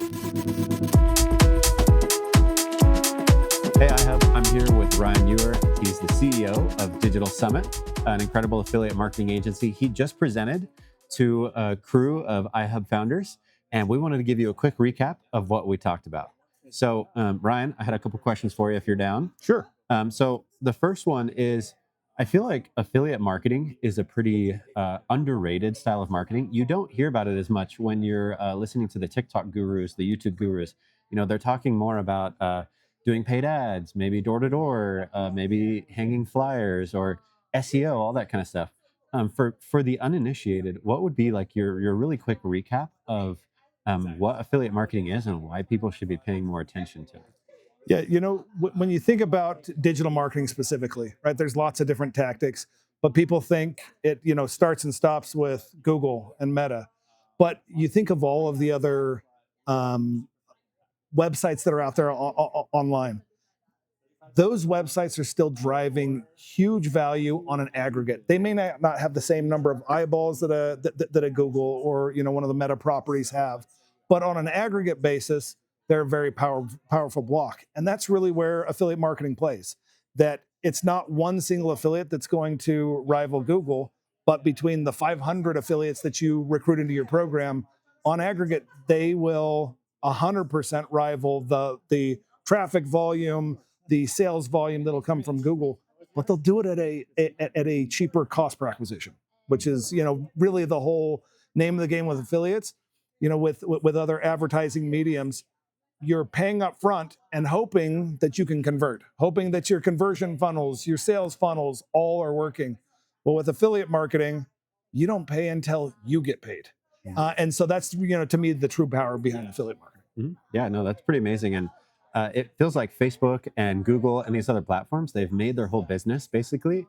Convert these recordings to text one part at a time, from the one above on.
Hey, iHub. I'm here with Ryan Ewer. He's the CEO of Digital Summit, an incredible affiliate marketing agency. He just presented to a crew of iHub founders, and we wanted to give you a quick recap of what we talked about. So, Ryan, I had a couple questions for you if you're down. Sure. So the first one is, I feel like affiliate marketing is a pretty underrated style of marketing. You don't hear about it as much when you're listening to the TikTok gurus, the YouTube gurus. They're talking more about doing paid ads, maybe door to door, maybe hanging flyers or SEO, all that kind of stuff. For the uninitiated, what would be like your really quick recap of what affiliate marketing is and why people should be paying more attention to it? Yeah, when you think about digital marketing specifically, right? There's lots of different tactics, but people think it, starts and stops with Google and Meta. But you think of all of the other um, websites that are out there online. Those websites are still driving huge value on an aggregate. They may not have the same number of eyeballs that a Google or one of the Meta properties have, but on an aggregate basis, they're a very powerful block. And that's really where affiliate marketing plays. That it's not one single affiliate that's going to rival Google, but between the 500 affiliates that you recruit into your program, on aggregate, they will 100% rival the traffic volume, the sales volume that'll come from Google, but they'll do it at a cheaper cost per acquisition, which is really the whole name of the game with affiliates. With other advertising mediums, you're paying up front and hoping that you can convert, hoping that your conversion funnels, your sales funnels, all are working. Well, with affiliate marketing, you don't pay until you get paid, and so that's to me the true power behind affiliate marketing. Yeah, no, that's pretty amazing. And it feels like Facebook and Google and these other platforms, they've made their whole business basically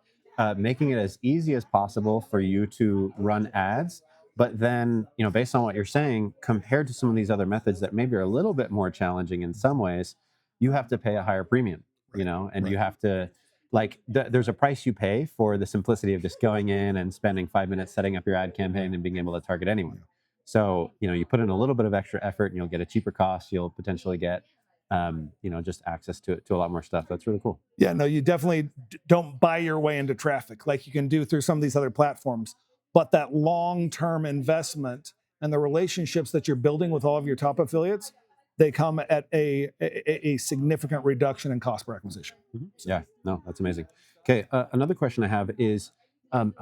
making it as easy as possible for you to run ads. But then, based on what you're saying, compared to some of these other methods that maybe are a little bit more challenging in some ways, you have to pay a higher premium, and Right. you have to, like, there's a price you pay for the simplicity of just going in and spending 5 minutes setting up your ad campaign and being able to target anyone. So, you put in a little bit of extra effort and you'll get a cheaper cost. You'll potentially get, just access to a lot more stuff. That's really cool. Yeah, no, you definitely don't buy your way into traffic like you can do through some of these other platforms. But that long-term investment and the relationships that you're building with all of your top affiliates, they come at a significant reduction in cost per acquisition. Yeah, no, that's amazing. Okay, another question I have is,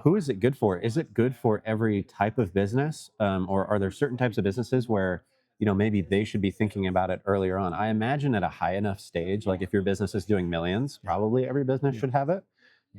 who is it good for? Is it good for every type of business, or are there certain types of businesses where maybe they should be thinking about it earlier on? I imagine at a high enough stage, like if your business is doing millions, probably every business should have it.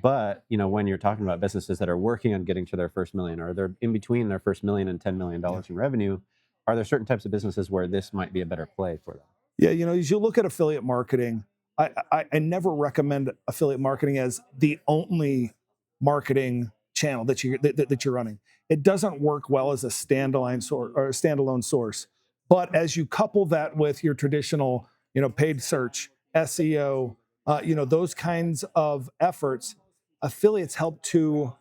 But when you're talking about businesses that are working on getting to their first million, or they're in between their first million and $10 million in revenue, are there certain types of businesses where this might be a better play for them? Yeah, as you look at affiliate marketing, I never recommend affiliate marketing as the only marketing channel that you're running. It doesn't work well as a standalone source or a standalone source. But as you couple that with your traditional, paid search, SEO, those kinds of efforts, affiliates help to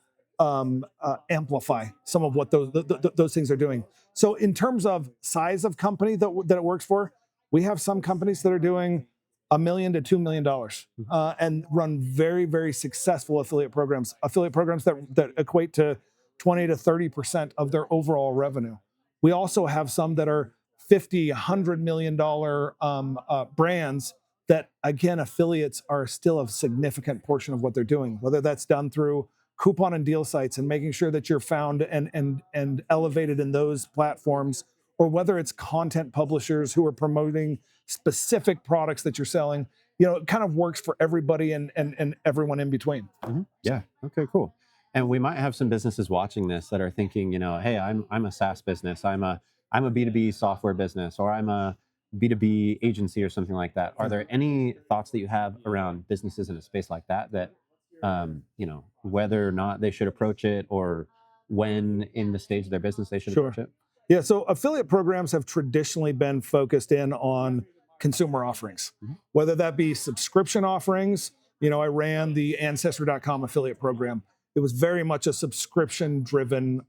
amplify some of what those things are doing. So in terms of size of company that it works for, we have some companies that are doing $1 million to $2 million and run very, very successful affiliate programs that equate to 20 to 30% of their overall revenue. We also have some that are $50, $100 million brands that, again, affiliates are still a significant portion of what they're doing, whether that's done through coupon and deal sites and making sure that you're found and elevated in those platforms, or whether it's content publishers who are promoting specific products that you're selling. It kind of works for everybody and everyone in between. Yeah. Okay. Cool. And we might have some businesses watching this that are thinking, hey, I'm a SaaS business. I'm a B2B software business, or I'm a B2B agency or something like that. Are there any thoughts that you have around businesses in a space like that, whether or not they should approach it, or when in the stage of their business they should Sure. approach it? Yeah, so affiliate programs have traditionally been focused in on consumer offerings, whether that be subscription offerings. I ran the Ancestry.com affiliate program. It was very much a subscription-driven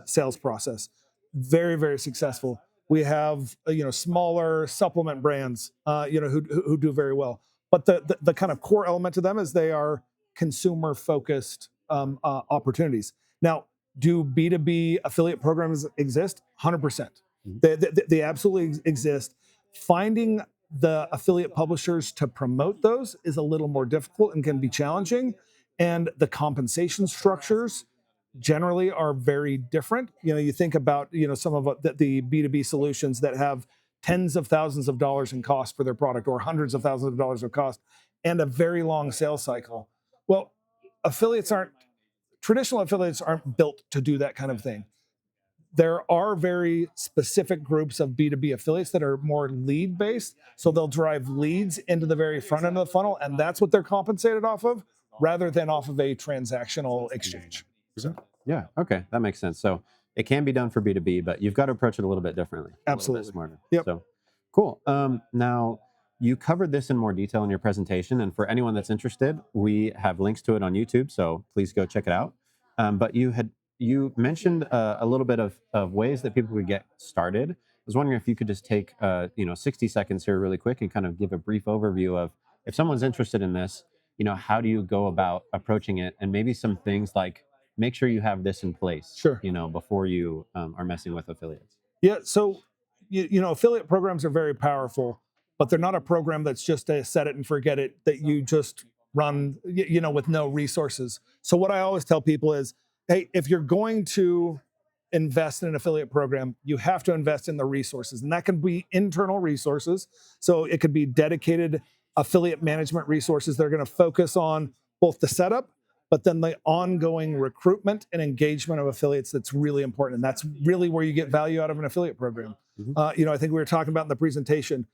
sales process. Very, very successful. We have smaller supplement brands, who do very well. But the kind of core element to them is they are consumer focused opportunities. Now, do B2B affiliate programs exist? 100%. Mhm. They absolutely exist. Finding the affiliate publishers to promote those is a little more difficult and can be challenging. And the compensation structures generally are very different. You think about some of the B2B solutions that have tens of thousands of dollars in cost for their product, or hundreds of thousands of dollars of cost, and a very long sales cycle. Well, affiliates aren't traditional affiliates aren't built to do that kind of thing. There are very specific groups of B2B affiliates that are more lead based. So they'll drive leads into the very front end of the funnel, and that's what they're compensated off of rather than off of a transactional exchange. So, Mhm. Yeah. Okay. That makes sense. So it can be done for B2B, but you've got to approach it a little bit differently, a little bit absolutely. smarter. Yep. So cool. Now, you covered this in more detail in your presentation. And for anyone that's interested, we have links to it on YouTube. So please go check it out. But you mentioned a little bit of ways that people could get started. I was wondering if you could just take 60 seconds here really quick and kind of give a brief overview of if someone's interested in this, how do you go about approaching it, and maybe some things like make sure you have this in place, Sure. before you are messing with affiliates. Yeah. So, affiliate programs are very powerful, but they're not a program that's just a set it and forget it that you just run, with no resources. So, what I always tell people is, hey, if you're going to invest in an affiliate program, you have to invest in the resources, and that can be internal resources. So, it could be dedicated affiliate management resources that are going to focus on both the setup but then the ongoing recruitment and engagement of affiliates, that's really important. And that's really where you get value out of an affiliate program. Hmm. I think we were talking about in the presentation,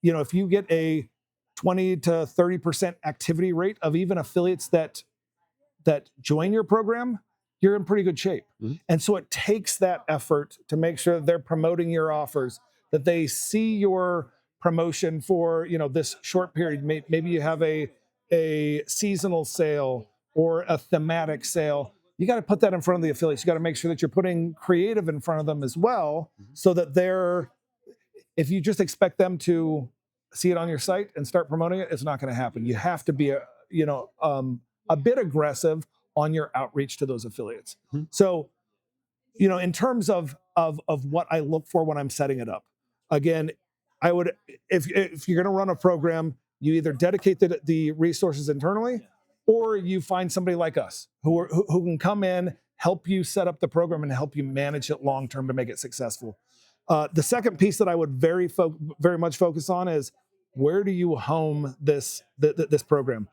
if you get a 20 to 30% activity rate of even affiliates that join your program, you're in pretty good shape. Hmm. And so it takes that effort to make sure that they're promoting your offers, that they see your promotion for this short period. Maybe you have a seasonal sale or a thematic sale. You got to put that in front of the affiliates. You got to make sure that you're putting creative in front of them as well, so that if you just expect them to see it on your site and start promoting it, it's not going to happen. You have to be a bit aggressive on your outreach to those affiliates. Hmm. So, in terms of what I look for when I'm setting it up, again, I would if you're going to run a program, you either dedicate the resources internally, or you find somebody like us who can come in, help you set up the program, and help you manage it long term to make it successful. The second piece that I would very much focus on is, where do you home this program?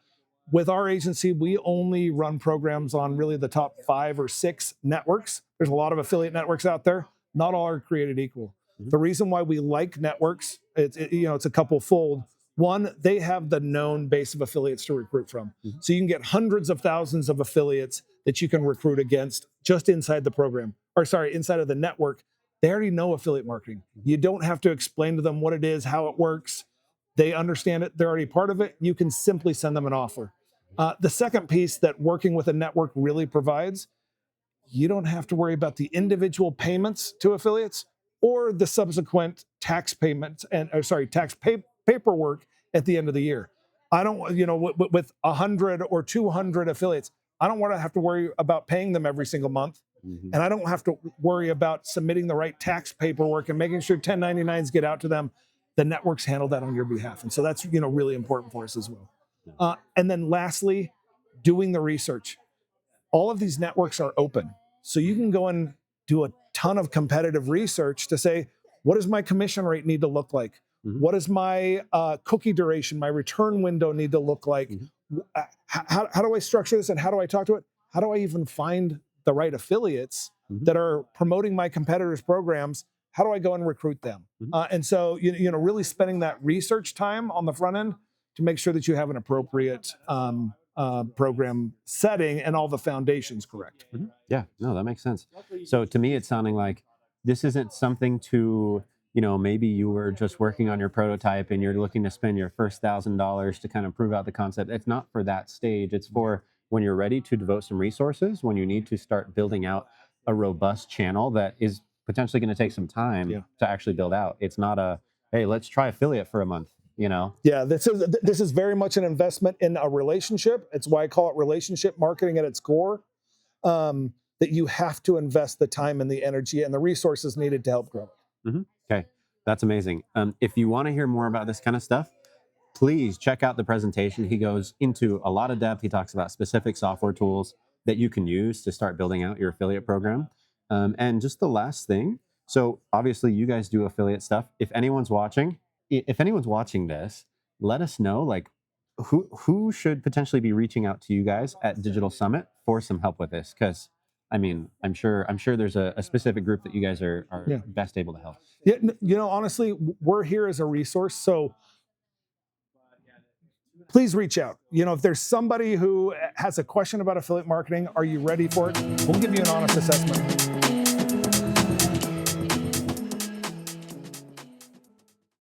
With our agency, we only run programs on really the top 5 or 6 networks. There's a lot of affiliate networks out there. Not all are created equal. Mhm. The reason why we like networks, it's a couple fold. One, they have the known base of affiliates to recruit from. Mhm. So you can get hundreds of thousands of affiliates that you can recruit against just inside the program, or sorry, inside of the network. They already know affiliate marketing. Mhm. You don't have to explain to them what it is, how it works. They understand it. They're already part of it. You can simply send them an offer. The second piece that working with a network really provides, you don't have to worry about the individual payments to affiliates or the subsequent tax payments and paperwork at the end of the year. I don't, with 100 or 200 affiliates, I don't want to have to worry about paying them every single month. Mhm. And I don't have to worry about submitting the right tax paperwork and making sure 1099s get out to them. The networks handle that on your behalf. And so that's, really important for us as well. Yeah. And then lastly, doing the research. All of these networks are open. So you can go and do a ton of competitive research to say, what does my commission rate need to look like? Mhm. What does my cookie duration, my return window need to look like? Mhm. How do I structure this, and how do I talk to it? How do I even find the right affiliates Mhm. that are promoting my competitors' programs? How do I go and recruit them? Mhm. And so, really spending that research time on the front end to make sure that you have an appropriate program setting and all the foundations correct. Mhm. Yeah, no, that makes sense. So to me, it's sounding like this isn't something to, maybe you were just working on your prototype and you're looking to spend your first $1,000 to kind of prove out the concept. It's not for that stage. It's for when you're ready to devote some resources, when you need to start building out a robust channel that is potentially going to take some time Yeah. to actually build out. It's not a, hey, let's try affiliate for a month, you know? Yeah, this is very much an investment in a relationship. It's why I call it relationship marketing at its core. That you have to invest the time and the energy and the resources needed to help grow it. Okay, that's amazing. If you want to hear more about this kind of stuff, please check out the presentation. He goes into a lot of depth. He talks about specific software tools that you can use to start building out your affiliate program. And just the last thing. So obviously, you guys do affiliate stuff. If anyone's watching this, let us know like who should potentially be reaching out to you guys at Digital Summit for some help with this. Because I mean, I'm sure there's a specific group that you guys are Yeah. best able to help. Yeah, honestly, we're here as a resource. So please reach out. If there's somebody who has a question about affiliate marketing, are you ready for it? We'll give you an honest assessment.